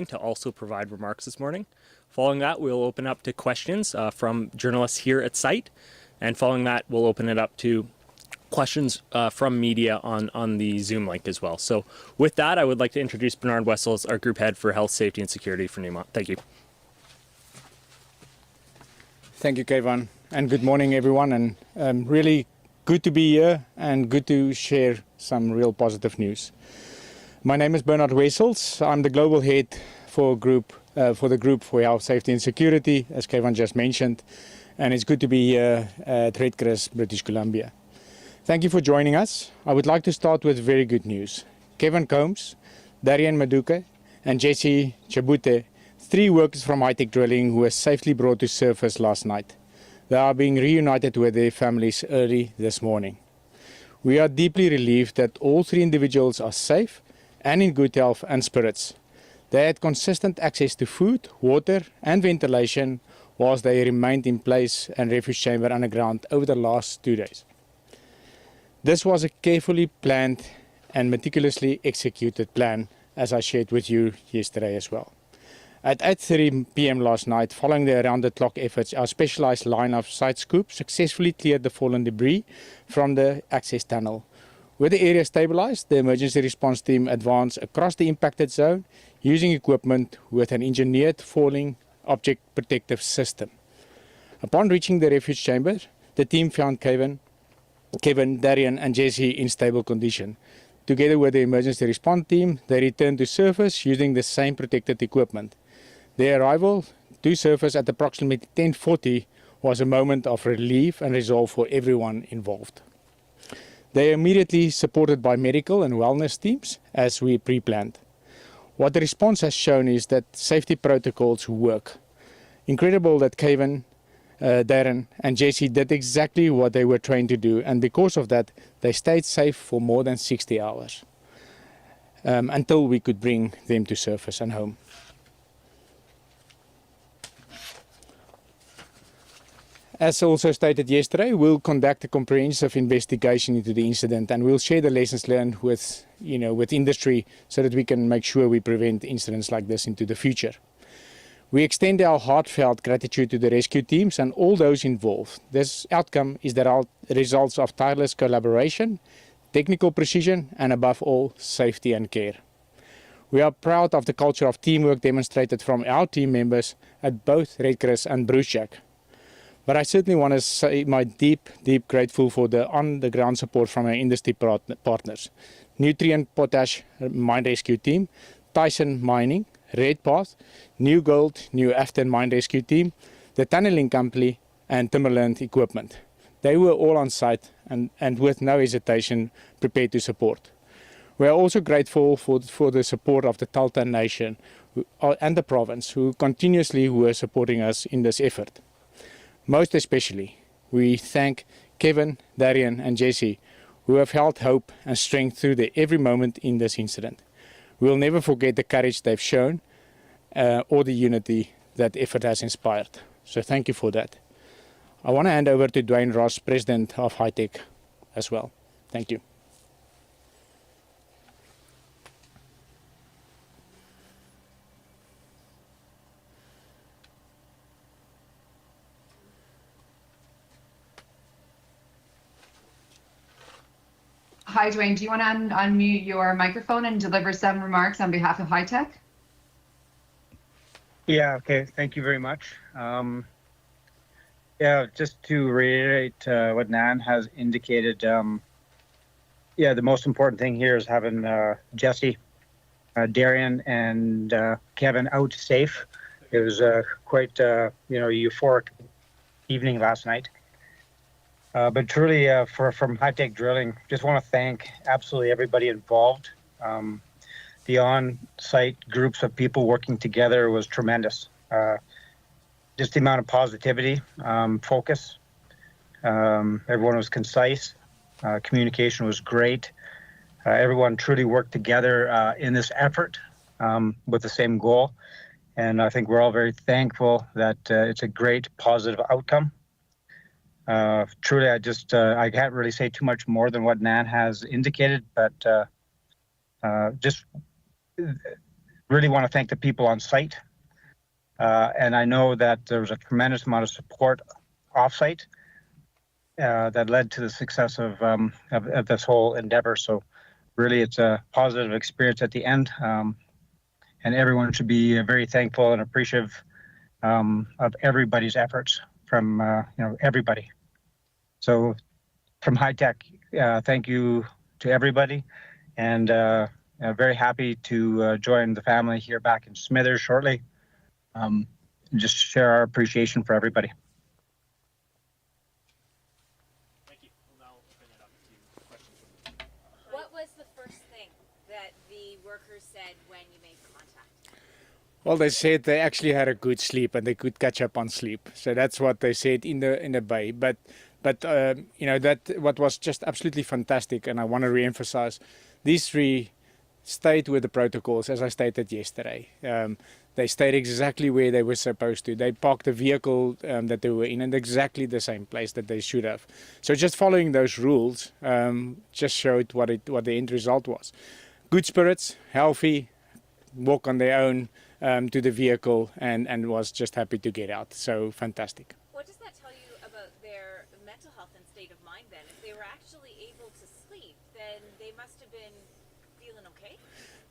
to also provide remarks this morning. Following that, we'll open up to questions from journalists here at site, and following that, we'll open it up to questions from media on the Zoom link as well. So with that, I would like to introduce Bernard Wessels, our Group Head for Health, Safety and Security for Newmont. Thank you. Thank you, Kevin, and good morning, everyone, and really good to be here and good to share some real positive news. My name is Bernard Wessels. I'm the Global Head for the Group for Health, Safety and Security, as Kevin just mentioned, and it's good to be here at Redcrest, British Columbia. Thank you for joining us. I would like to start with very good news. Kevin Combs, Darian Maduka, and Jesse Chabute, 3 workers from High-Tech Drilling who were safely brought to surface last night. They are being reunited with their families early this morning. We are deeply relieved that all 3 individuals are safe and in good health and spirits. They had consistent access to food, water and ventilation whilst they remained in place and refuge chamber underground over the last 2 days. This was a carefully planned and meticulously executed plan, as I shared with you yesterday as well. At 8:30 p.m. last night, following the around-the-clock efforts, our specialized line of site scoop successfully cleared the fallen debris from the access tunnel. With the area stabilized, the emergency response team advanced across the impacted zone using equipment with an engineered falling object protective system. Upon reaching the refuge chamber, the team found Kevin, Darian and Jesse in stable condition. Together with the emergency response team, they returned to surface using the same protected equipment. Their arrival to surface at approximately 10:40 was a moment of relief and resolve for everyone involved. They are immediately supported by medical and wellness teams as we pre-planned. What the response has shown is that safety protocols work. Incredible that Kevin, Darren and Jesse did exactly what they were trained to do, and because of that they stayed safe for more than 60 hours until we could bring them to surface and home. As also stated yesterday, we'll conduct a comprehensive investigation into the incident, and we'll share the lessons learned with industry so that we can make sure we prevent incidents like this into the future. We extend our heartfelt gratitude to the rescue teams and all those involved. This outcome is the results of tireless collaboration, technical precision, and above all, safety and care. We are proud of the culture of teamwork demonstrated from our team members at both Redcrest and Brucejack. But I certainly want to say my deep grateful for the on-the-ground support from our industry partners. Nutrient Potash Mine Rescue Team, Tyson Mining, Redpath, New Gold, New Afton Mine Rescue Team, the Tunneling Company and Timberland Equipment. They were all on site and with no hesitation prepared to support. We are also grateful for the support of the Talta Nation and the province who continuously were supporting us in this effort. Most especially, we thank Kevin, Darian and Jesse who have held hope and strength through every moment in this incident. We will never forget the courage they've shown or the unity that effort has inspired. So thank you for that. I want to hand over to Dwayne Ross, President of High-Tech as well. Thank you. Hi, Dwayne. Do you want to unmute your microphone and deliver some remarks on behalf of High-Tech? Yeah, okay. Thank you very much. Yeah, just to reiterate what Nan has indicated, yeah, the most important thing here is having Jesse, Darian, and Kevin out safe. It was quite, euphoric evening last night. But truly, from High-Tech Drilling, just want to thank absolutely everybody involved. The on-site groups of people working together was tremendous. Just the amount of positivity, focus. Everyone was concise. Communication was great. Everyone truly worked together in this effort with the same goal. And I think we're all very thankful that it's a great positive outcome. Truly, I can't really say too much more than what Nan has indicated, but just really want to thank the people on site. And I know that there was a tremendous amount of support off-site that led to the success of this whole endeavor. So really, it's a positive experience at the end. And everyone should be very thankful and appreciative of everybody's efforts from everybody. So from High Tech, thank you to everybody, and very happy to join the family here back in Smithers shortly. And just share our appreciation for everybody. Thank you. We'll now open it up to questions. What was the first thing that the workers said when you made contact? Well, they said they actually had a good sleep and they could catch up on sleep. So that's what they said in the bay. But that what was just absolutely fantastic, and I want to re-emphasize, these three stayed with the protocols as I stated yesterday. They stayed exactly where they were supposed to. They parked the vehicle that they were in exactly the same place that they should have. So just following those rules just showed what the end result was. Good spirits, healthy, walk on their own to the vehicle, and was just happy to get out. So fantastic. What does that tell you about their mental health and state of mind then? If they were actually able to sleep, then they must have been feeling okay?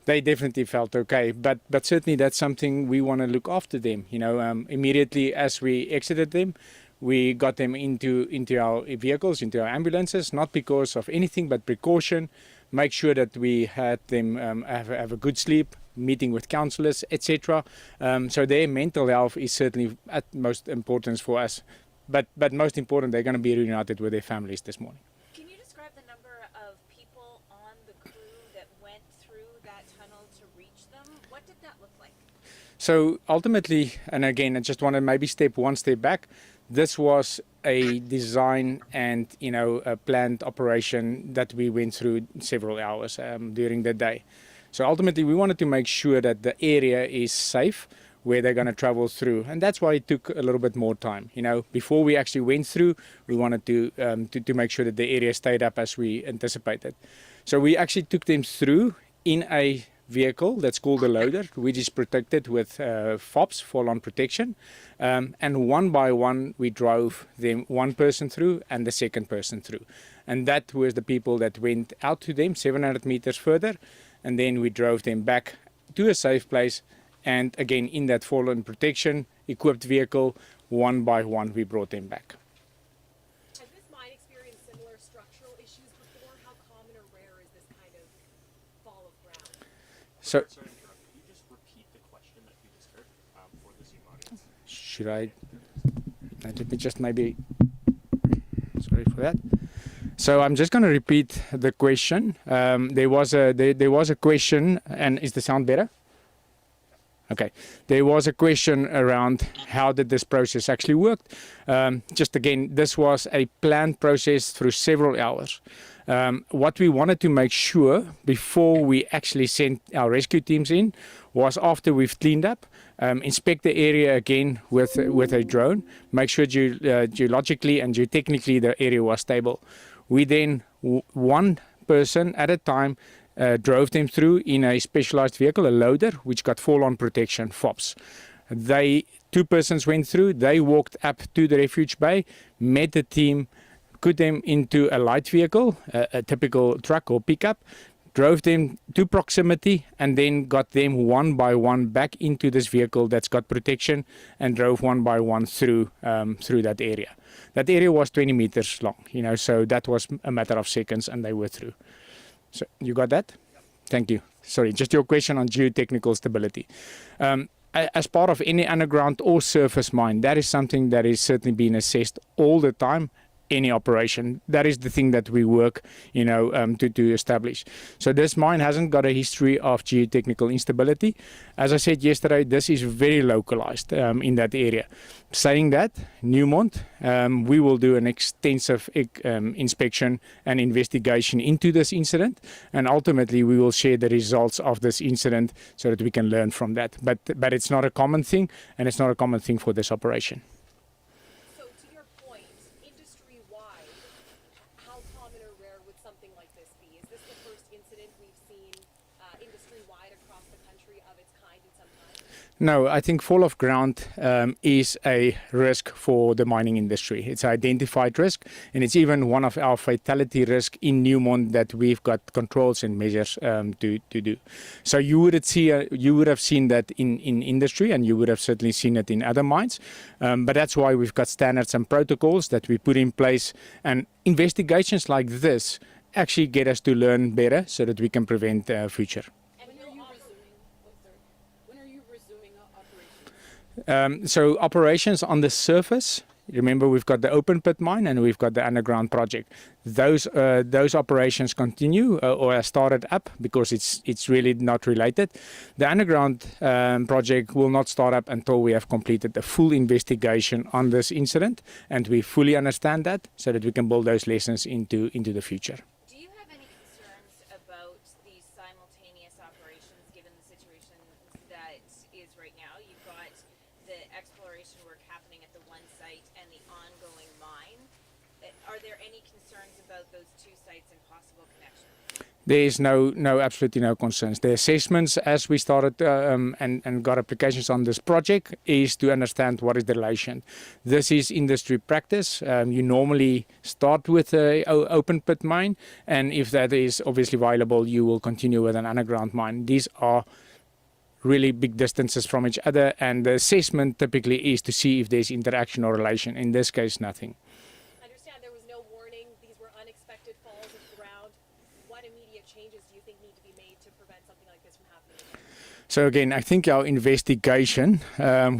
They definitely felt okay, but certainly that's something we want to look after them. Immediately as we exited them, we got them into our vehicles, into our ambulances, not because of anything but precaution. Make sure that we had them have a good sleep, meeting with counsellors, etc. So their mental health is certainly at most importance for us. But most important, they're going to be reunited with their families this morning. Can you describe the number of people on the crew that went through that tunnel to reach them? What did that look like? So ultimately, and again, I just want to maybe step one step back. This was a design and a planned operation that we went through several hours during the day. So ultimately, we wanted to make sure that the area is safe where they're going to travel through, and that's why it took a little bit more time. Before we actually went through, we wanted to make sure that the area stayed up as we anticipated. So we actually took them through in a vehicle that's called a loader, which is protected with FOPs, fall-on protection, and one by one we drove them, one person through and the second person through, and that was the people that went out to them 700 meters further, and then we drove them back to a safe place, and again in that fall-on protection equipped vehicle, one by one we brought them back. Has this mine experienced similar structural issues before? How common or rare is this kind of fall of ground? So, Sorry to interrupt. Could you just repeat the question that you just heard for the Zoom audience? should I let me just maybe, sorry for that. So I'm just going to repeat the question. There was a question, and is the sound better? Okay. There was a question around how did this process actually work. Just again, this was a planned process through several hours. What we wanted to make sure before we actually sent our rescue teams in was after we've cleaned up, inspect the area again with a drone, make sure geologically and geotechnically the area was stable. We then, one person at a time, drove them through in a specialized vehicle, a loader, which got fall-on protection, FOPs. Two persons went through, they walked up to the refuge bay, met the team, put them into a light vehicle, a typical truck or pickup, drove them to proximity, and then got them one by one back into this vehicle that's got protection, and drove one by one through that area. That area was 20 meters long, so that was a matter of seconds, and they were through. So you got that? Thank you. Sorry, just your question on geotechnical stability. As part of any underground or surface mine, that is something that is certainly being assessed all the time, any operation. That is the thing that we work, to establish. So this mine hasn't got a history of geotechnical instability. As I said yesterday, this is very localized in that area. Saying that, Newmont, we will do an extensive inspection and investigation into this incident, and ultimately we will share the results of this incident so that we can learn from that. But it's not a common thing, and it's not a common thing for this operation. So to your point, industry-wide, how common or rare would something like this be? Is this the first incident we've seen industry-wide across the country of its kind No, I think fall of ground is a risk for the mining industry. It's an identified risk, and it's even one of our fatality risks in Newmont that we've got controls and measures to do. So you would have seen that in industry, and you would have certainly seen it in other mines. But that's why we've got standards and protocols that we put in place, and investigations like this actually get us to learn better so that we can prevent future. So operations on the surface, remember we've got the open pit mine and we've got the underground project. Those operations continue or are started up because it's really not related. The underground project will not start up until we have completed a full investigation on this incident, and we fully understand that so that we can build those lessons into the future. Do you have any concerns about these simultaneous operations given the situation that is right now? You've got the exploration work happening at the one site and the ongoing mine. Are there any concerns about those two sites and possible connection? There is absolutely no concerns. The assessments as we started and got applications on this project is to understand what is the relation. This is industry practice. You normally start with an open pit mine, and if that is obviously viable, you will continue with an underground mine. These are really big distances from each other, and the assessment typically is to see if there's interaction or relation. In this case, nothing. I understand there was no warning. These were unexpected falls of the ground. What immediate changes do you think need to be made to prevent something like this from happening again? So again, I think our investigation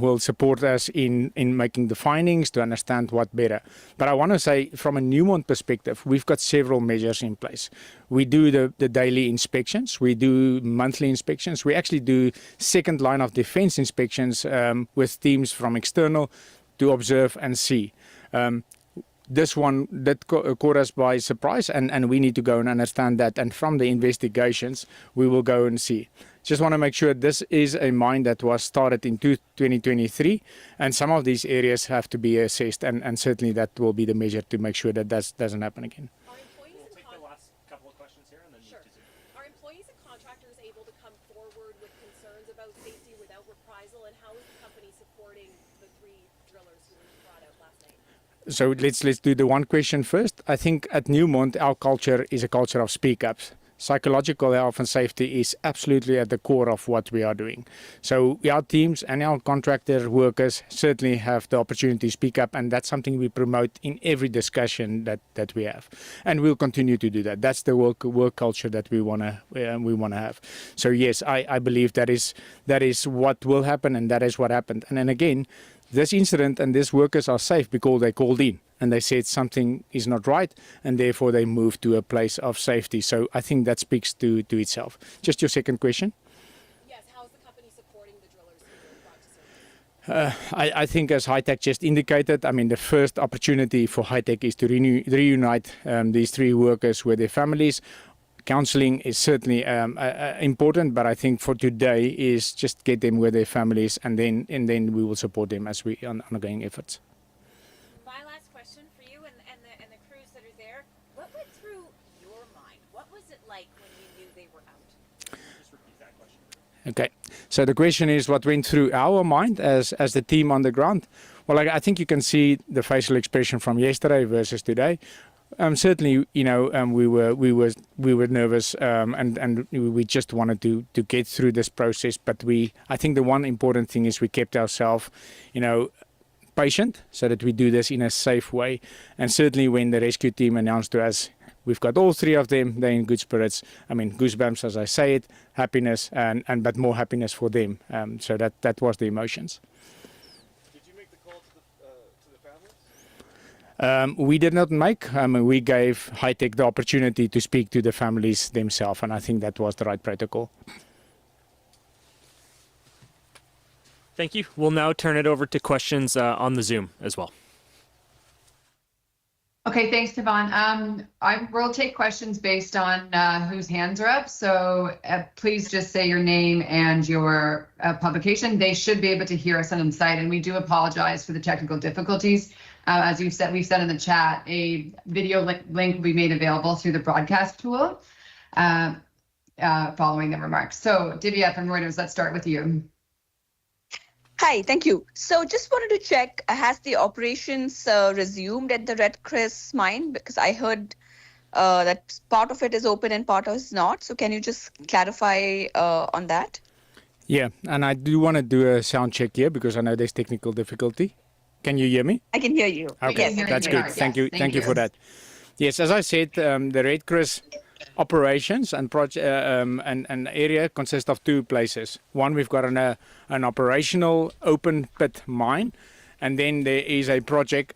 will support us in making the findings to understand what better. But I want to say from a Newmont perspective, we've got several measures in place. We do the daily inspections. We do monthly inspections. We actually do second line of defense inspections with teams from external to observe and see. This one that caught us by surprise, and we need to go and understand that. And from the investigations, we will go and see. Just want to make sure this is a mine that was started in 2023, and some of these areas have to be assessed, and certainly that will be the measure to make sure that doesn't happen again. Are employees and Are employees and contractors able to come forward with concerns about safety without reprisal, and how is the company supporting the 3 drillers who were brought out last night? So let's do the one question first. I think at Newmont, our culture is a culture of speak-ups. Psychological health and safety is absolutely at the core of what we are doing. So our teams and our contractor workers certainly have the opportunity to speak up, and that's something we promote in every discussion that we have. And we'll continue to do that. That's the work culture that we wanna have. So yes, I believe that is what will happen, and that is what happened. And then again, this incident and these workers are safe because they called in and they said something is not right, and therefore they moved to a place of safety. So I think that speaks to itself. Just your second question. Yes, how is the company supporting the drillers who were brought to service? I think as Hightech just indicated, I mean, the first opportunity for Hightech is to reunite these 3 workers with their families. Counseling is certainly important, but I think for today is just get them with their families, and then we will support them as we on ongoing efforts. My last question for you and the crews that are there: what went through your mind? What was it like when you knew they were out? Just repeat that question. Okay, so the question is what went through our mind as the team on the ground. Well, I think you can see the facial expression from yesterday versus today. Certainly, we were nervous, and we just wanted to get through this process. But I think the one important thing is we kept ourselves, patient, so that we do this in a safe way. And certainly, when the rescue team announced to us, we've got all 3 of them, they're in good spirits. I mean, goosebumps as I say it, happiness, but more happiness for them. So that was the emotions. We did not make. We gave Hightech the opportunity to speak to the families themselves, and I think that was the right protocol. Thank you. We'll now turn it over to questions on the Zoom as well. Okay, thanks, Tavon. We'll take questions based on whose hands are up. So please just say your name and your publication. They should be able to hear us on the site, and we do apologize for the technical difficulties. As we've said in the chat, a video link will be made available through the broadcast tool following the remarks. So Divya from Reuters, let's start with you. Hi, thank you. So just wanted to check, has the operations resumed at the Red Chris mine? Because I heard that part of it is open and part of it is not. So can you just clarify on that? Yeah, and I do want to do a sound check here because I know there's technical difficulty. Can you hear me? I can hear you. Okay, Yes, that's you good. are. Thank Yes, you. Thank you for that. Yes, as I said, the Red Chris operations and an area consist of two places. One, we've got an operational open pit mine, and then there is a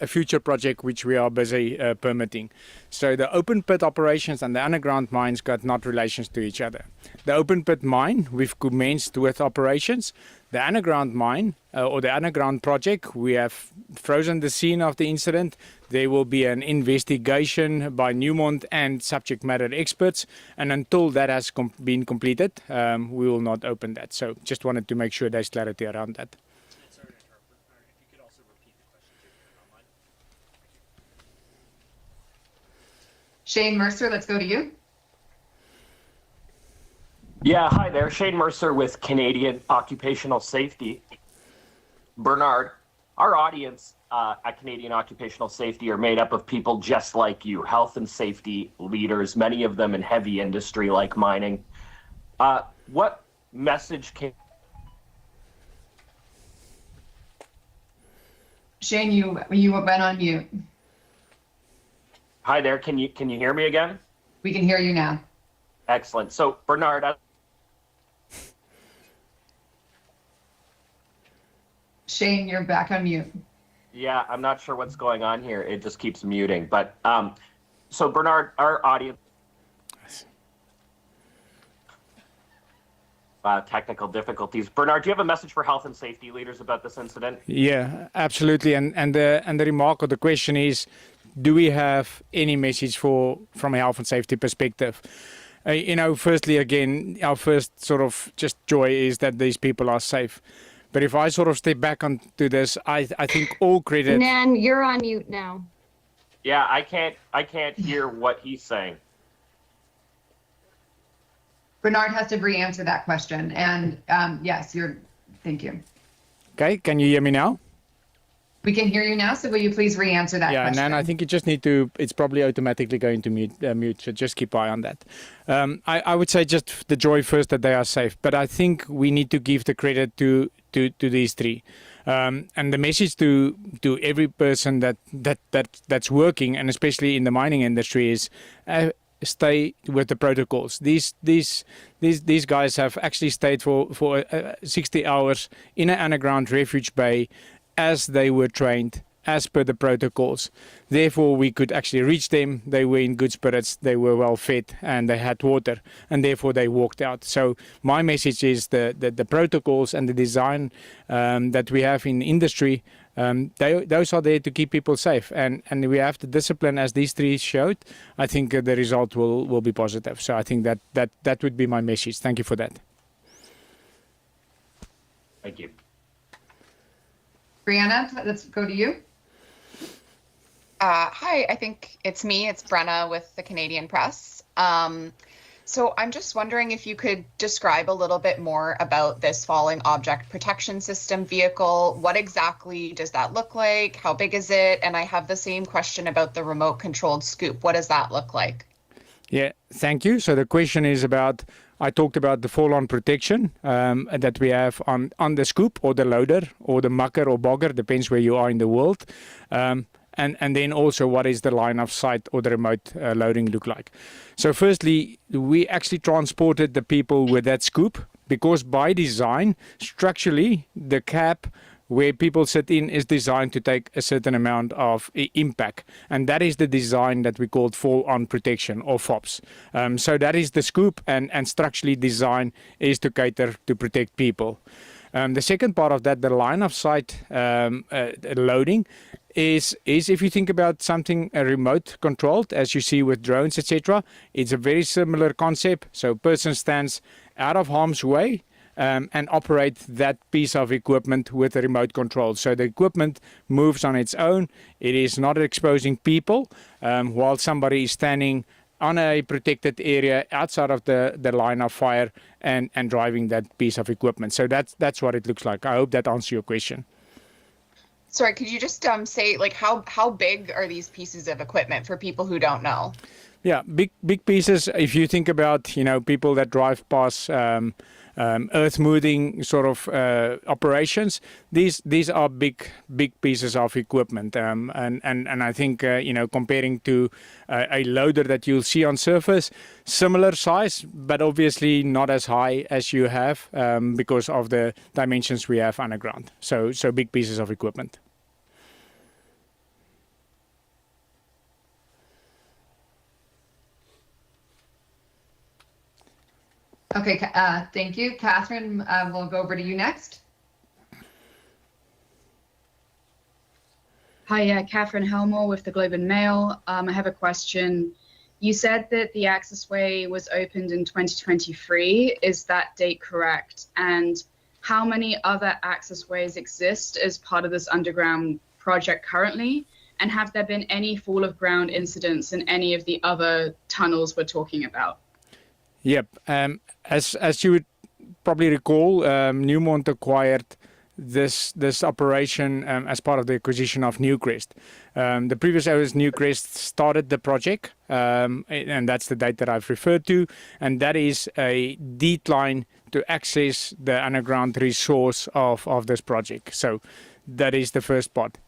future project which we are busy permitting. So the open pit operations and the underground mines got not relations to each other. The open pit mine, we've commenced with operations. The underground mine or the underground project, we have frozen the scene of the incident. There will be an investigation by Newmont and subject matter experts. And until that has been completed, we will not open that. So just wanted to make sure there's clarity around that. Shane Mercer, let's go to you. Yeah, hi there. Shane Mercer with Canadian Occupational Safety. Bernard, our audience at Canadian Occupational Safety are made up of people just like you, health and safety leaders, many of them in heavy industry like mining. What message can... Shane, you went on mute. Hi there. Can you hear me again? We can hear you now. Excellent. So, Bernard, Shane, you're back on mute. yeah, I'm not sure what's going on here. It just keeps muting. But so, Bernard, our audience... technical difficulties. Bernard, do you have a message for health and safety leaders about this incident? Yeah, absolutely. And the remark or the question is, do we have any message from a health and safety perspective? Firstly, again, our first sort of just joy is that these people are safe. But if I sort of step back onto this, I think all credit... Nan, you're on mute now. Yeah, I can't hear what he's saying. Bernard has to re-answer that question. And yes, thank you. Okay, can you hear me now? We can hear you now, so will you please re-answer that question? Yeah, Nan, I think you just need to, it's probably automatically going to mute, so just keep eye on that. I would say just the joy first that they are safe, but I think we need to give the credit to these three. And the message to every person that's working, and especially in the mining industry, is stay with the protocols. These guys have actually stayed for 60 hours in an underground refuge bay, as they were trained, as per the protocols. Therefore, we could actually reach them. They were in good spirits, they were well fed, and they had water, and therefore they walked out. So my message is the protocols and the design that we have in industry, those are there to keep people safe. And we have the discipline, as these three showed. I think the result will be positive. So I think that would be my message. Thank you for that. Thank you. Brianna, let's go to you. Hi, I think it's me. It's Brenna with the Canadian Press. So I'm just wondering if you could describe a little bit more about this falling object protection system vehicle. What exactly does that look like? How big is it? And I have the same question about the remote controlled scoop. What does that look like? Yeah, thank you. So the question is about, I talked about the fall-on protection that we have on the scoop or the loader or the mucker or bogger, depends where you are in the world. And then also what is the line of sight or the remote loading look like. So firstly, we actually transported the people with that scoop because by design, structurally, the cap where people sit in is designed to take a certain amount of impact. And that is the design that we called fall-on protection or FOPS. So that is the scoop, and structurally designed is to cater to protect people. The second part of that, the line of sight loading, is if you think about something remote controlled, as you see with drones, etc., it's a very similar concept. So a person stands out of harm's way and operate that piece of equipment with a remote control. So the equipment moves on its own. It is not exposing people while somebody is standing on a protected area outside of the line of fire and driving that piece of equipment. So that's what it looks like. I hope that answers your question. Sorry, could you just say, like, how big are these pieces of equipment for people who don't know? Yeah, big pieces. If you think about, people that drive past earth moving sort of operations, these are big pieces of equipment. And I think, comparing to a loader that you'll see on surface, similar size, but obviously not as high as you have because of the dimensions we have underground. So big pieces of equipment. Okay, thank you. Catherine, we'll go over to you next. Hi, Catherine Helmore with the Globe and Mail. I have a question. You said that the accessway was opened in 2023. Is that date correct? And how many other accessways exist as part of this underground project currently? And have there been any fall of ground incidents in any of the other tunnels we're talking about? Yep. As you would probably recall, Newmont acquired this operation as part of the acquisition of Newcrest. The previous owners, Newcrest, started the project, and that's the date that I've referred to, and that is a decline to access the underground resource of this project. So that is the first part.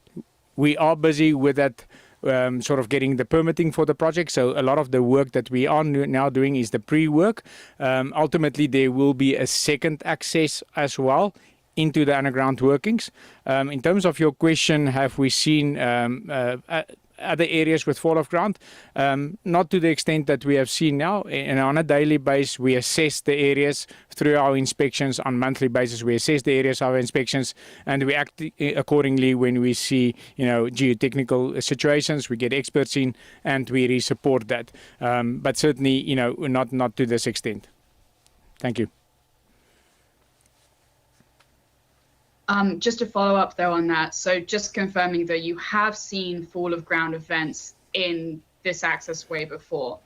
We are busy with that. Sort of getting the permitting for the project. So a lot of the work that we are now doing is the pre-work. Ultimately, there will be a second access as well into the underground workings. In terms of your question, have we seen other areas with fall of ground? Not to the extent that we have seen now. And on a daily basis, we assess the areas through our inspections. On a monthly basis, we assess the areas of our inspections, and we act accordingly when we see, geotechnical situations. We get experts in, and we re-support that. But certainly, not to this extent. Thank you. Just to follow up though on that, so just confirming that you have seen fall of ground events in this accessway before?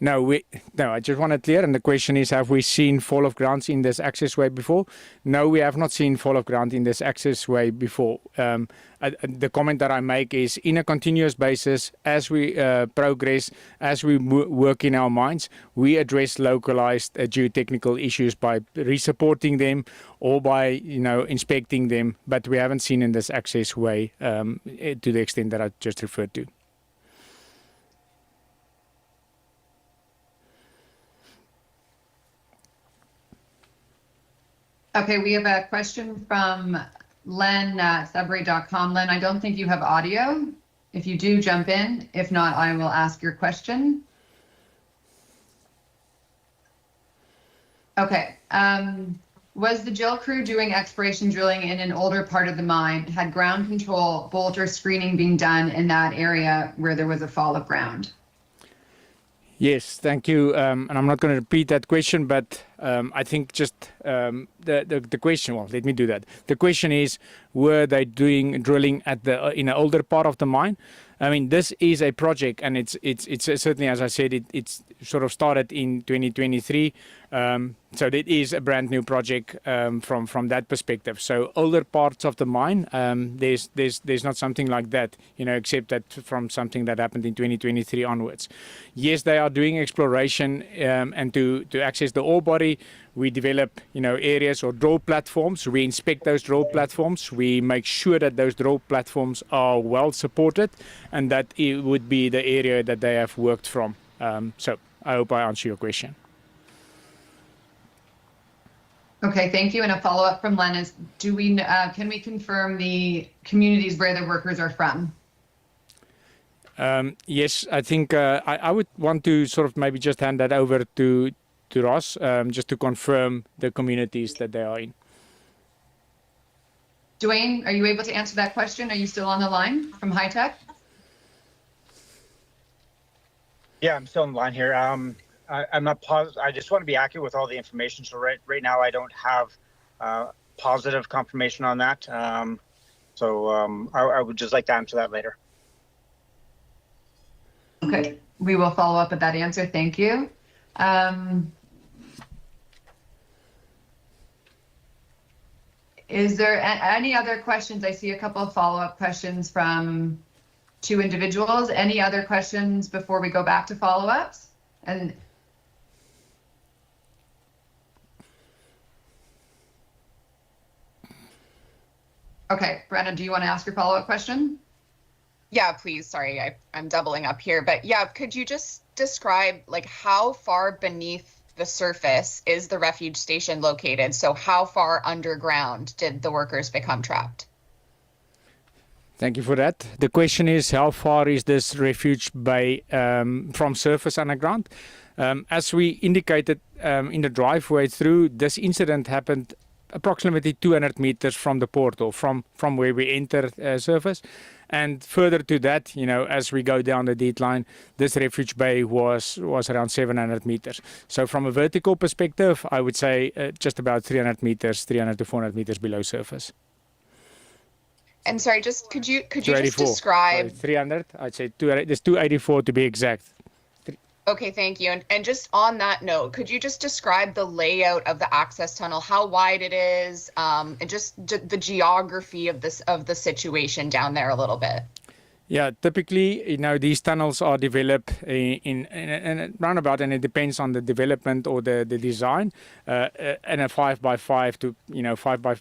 No, I just want to clear, and the question is, have we seen fall of grounds in this accessway before? No, we have not seen fall of ground in this accessway before. The comment that I make is, in a continuous basis, as we progress, as we work in our mines, we address localized geotechnical issues by resupporting them or by, inspecting them, but we haven't seen in this accessway to the extent that I just referred to. Okay, we have a question from Len at Sudbury.com. Len, I don't think you have audio. If you do, jump in. If not, I will ask your question. Okay. Was the drill crew doing exploration drilling in an older part of the mine? Had ground control, bolt or screening been done in that area where there was a fall of ground? Yes, thank you. And I'm not going to repeat that question, but I think just the question, well, let me do that. The question is, were they doing drilling at in an older part of the mine? I mean, this is a project, and it's certainly, as I said, it's sort of started in 2023. So it is a brand new project from that perspective. So older parts of the mine, there's not something like that, except that from something that happened in 2023 onwards. Yes, they are doing exploration, and to access the ore body, we develop, areas or drill platforms. We inspect those drill platforms. We make sure that those drill platforms are well supported, and that it would be the area that they have worked from. So I hope I answer your question. Okay, thank you. And a follow-up from Len is, can we confirm the communities where the workers are from? Yes, I think I would want to sort of maybe just hand that over to Ross, just to confirm the communities that they are in. Dwayne, are you able to answer that question? Are you still on the line from High Tech? Yeah, I'm still on the line here. I'm not positive. I just want to be accurate with all the information. So right now, I don't have positive confirmation on that. I would just like to answer that later. Okay. we will follow up with that answer. Thank you. Is there any other questions? I see a couple of follow-up questions from two individuals. Any other questions before we go back to follow-ups? And okay, Brenna, do you want to ask your follow-up question? Yeah, please. Sorry, I'm doubling up here. But yeah, could you just describe like how far beneath the surface is the refuge station located? So how far underground did the workers become trapped? Thank you for that. The question is, how far is this refuge bay from surface underground? As we indicated in the driveway through, this incident happened approximately 200 meters from the portal, from where we enter surface. And further to that, you know, as we go down the decline, this refuge bay was around 700 meters. So from a vertical perspective, I would say just about 300 meters, 300 to 400 meters below surface. And sorry, just could you just describe 300? I'd say there's 284 to be exact. Okay, thank you. And just on that note, could you just describe the layout of the access tunnel, how wide it is, and just the geography of the situation down there a little bit? Yeah, typically, you know, these tunnels are developed in a roundabout, and it depends on the development or the design, and a 5 by 5 to 5.5 by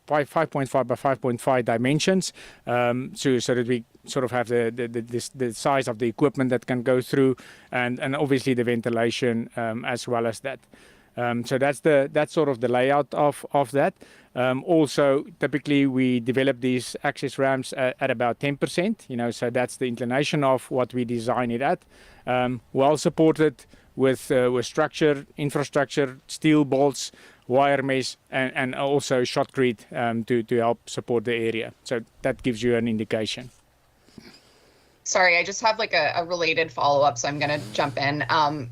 5.5 dimensions, so that we sort of have the size of the equipment that can go through, and obviously the ventilation as well as that. So that's sort of the layout of that. Also, typically we develop these access ramps at about 10%, you know, so that's the inclination of what we design it at. Well supported with structure, infrastructure, steel bolts, wire mesh, and also shotcrete to help support the area. So that gives you an indication. Sorry, I just have like a related follow-up, so I'm going to jump in.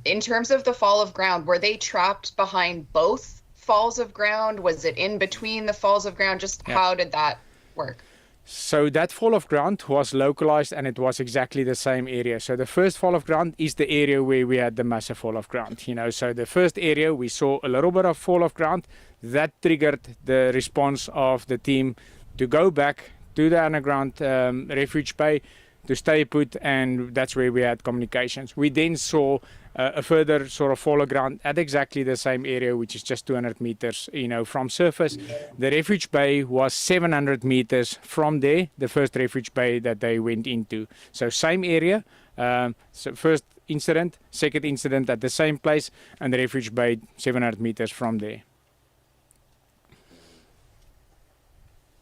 In terms of the fall of ground, were they trapped behind both falls of ground? Was it in between the falls of ground? Just how did that work? So that fall of ground was localized, and it was exactly the same area. So the first fall of ground is the area where we had the massive fall of ground. You know, so the first area we saw a little bit of fall of ground that triggered the response of the team to go back to the underground refuge bay, to stay put, and that's where we had communications. We then saw a further sort of fall of ground at exactly the same area, which is just 200 meters, you know, from surface. The refuge bay was 700 meters from there, the first refuge bay that they went into. So same area, so first incident, second incident at the same place, and the refuge bay 700 meters from there.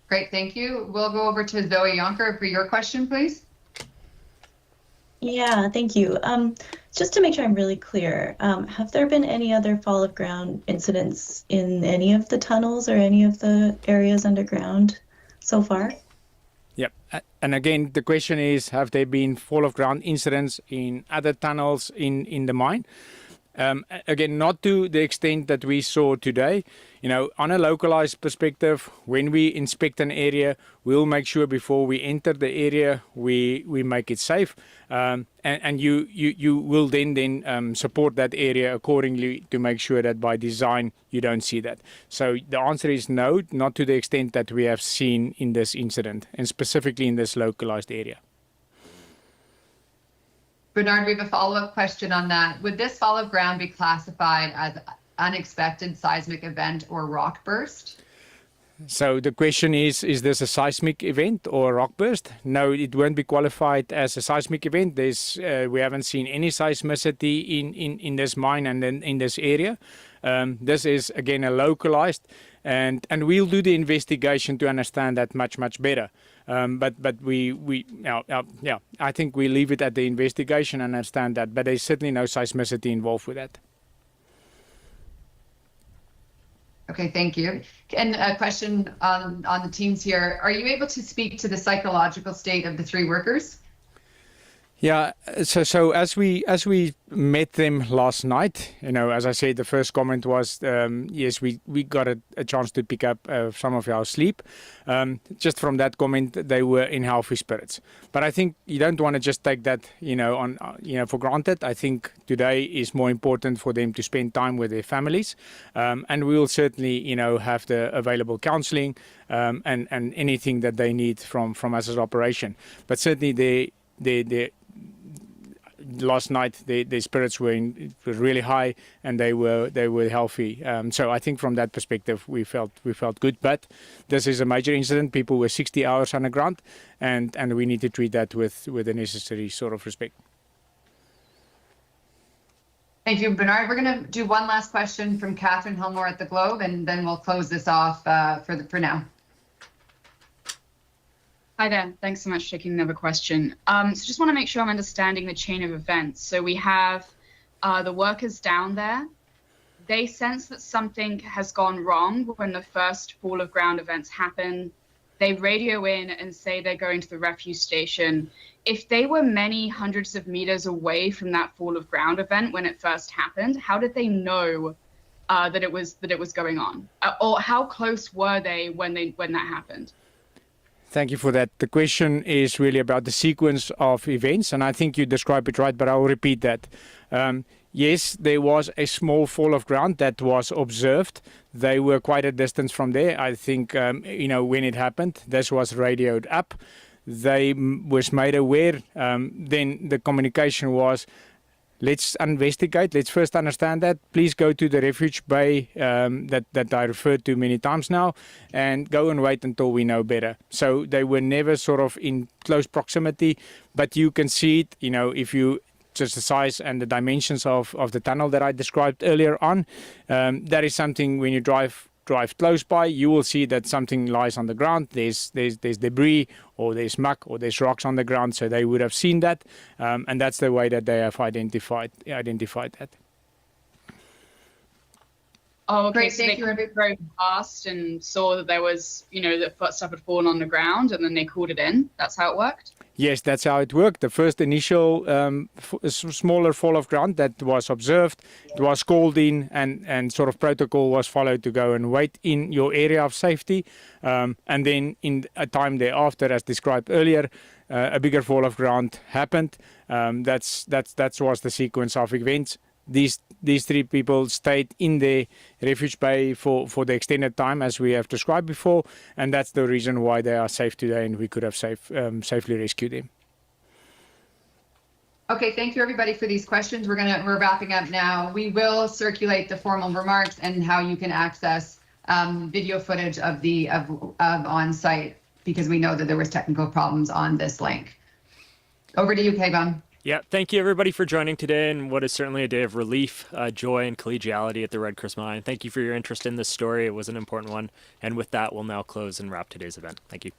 Great, thank you. We'll go over to Zoe Yonker for your question, please. Yeah, thank you. Just to make sure I'm really clear, have there been any other fall of ground incidents in any of the tunnels or any of the areas underground so far? Yep. And again, the question is, have there been fall of ground incidents in other tunnels in the mine? Again, not to the extent that we saw today. You know, on a localized perspective, when we inspect an area, we'll make sure before we enter the area, we make it safe. And you will then support that area accordingly to make sure that by design you don't see that. So the answer is no, not to the extent that we have seen in this incident, and specifically in this localized area. Bernard, we have a follow-up question on that. Would this fall of ground be classified as unexpected seismic event or rock burst? So the question is this a seismic event or a rock burst? No, it won't be qualified as a seismic event. We haven't seen any seismicity in this mine and in this area. This is, again, a localized, and we'll do the investigation to understand that much better. But I think we leave it at the investigation and understand that. But there's certainly no seismicity involved with that. Okay, thank you. And a question on the teams here. Are you able to speak to the psychological state of the three workers? Yeah, so as we met them last night, as I said, the first comment was, yes, we got a chance to pick up some of our sleep. Just from that comment, they were in healthy spirits. But I think you don't want to just take that, for granted. I think today is more important for them to spend time with their families, and we will certainly, have the available counselling and anything that they need from us as operation. But certainly they last night their spirits were really high and they were healthy. So I think from that perspective we felt good. But this is a major incident. People were 60 hours underground, and we need to treat that with the necessary sort of respect. Thank you, Bernard. We're going to do one last question from Catherine Helmore at the Globe, and then we'll close this off for now. Hi there. Thanks so much for taking another question. So just want to make sure I'm understanding the chain of events. So we have the workers down there. They sense that something has gone wrong when the first fall of ground events happen. They radio in and say they're going to the refuse station. If they were many hundreds of meters away from that fall of ground event when it first happened, how did they know that it was going on? Or how close were they when that happened? Thank you for that. The question is really about the sequence of events, and I think you described it right, but I will repeat that. Yes, there was a small fall of ground that was observed. They were quite a distance from there. I think, when it happened, this was radioed up. They was made aware. Then the communication was, let's investigate. Let's first understand that. Please go to the refuge bay that I referred to many times now, and go and wait until we know better. So they were never sort of in close proximity, but you can see it, if you just the size and the dimensions of the tunnel that I described earlier on. That is something when you drive close by, you will see that something lies on the ground. There's debris, or there's muck, or there's rocks on the ground, so they would have seen that, and that's the way that they have identified that. Oh, okay. Great, So thank they you. drove past and saw that there was, that stuff had fallen on the ground, and then they called it in. That's how it worked? Yes, that's how it worked. The first initial smaller fall of ground that was observed, it was called in, and sort of protocol was followed to go and wait in your area of safety. And then in a time thereafter, as described earlier, a bigger fall of ground happened. That was the sequence of events. These three people stayed in the refuge bay for the extended time, as we have described before, and that's the reason why they are safe today, and we could have safely rescued them. Okay, thank you everybody for these questions. We're wrapping up now. We will circulate the formal remarks and how you can access video footage of on site, because we know that there was technical problems on this link. Over to you, Kayvon. Yeah, thank you everybody for joining today, and what is certainly a day of relief, joy, and collegiality at the Red Chris Mine. Thank you for your interest in this story. It was an important one. And with that, we'll now close and wrap today's event. Thank you.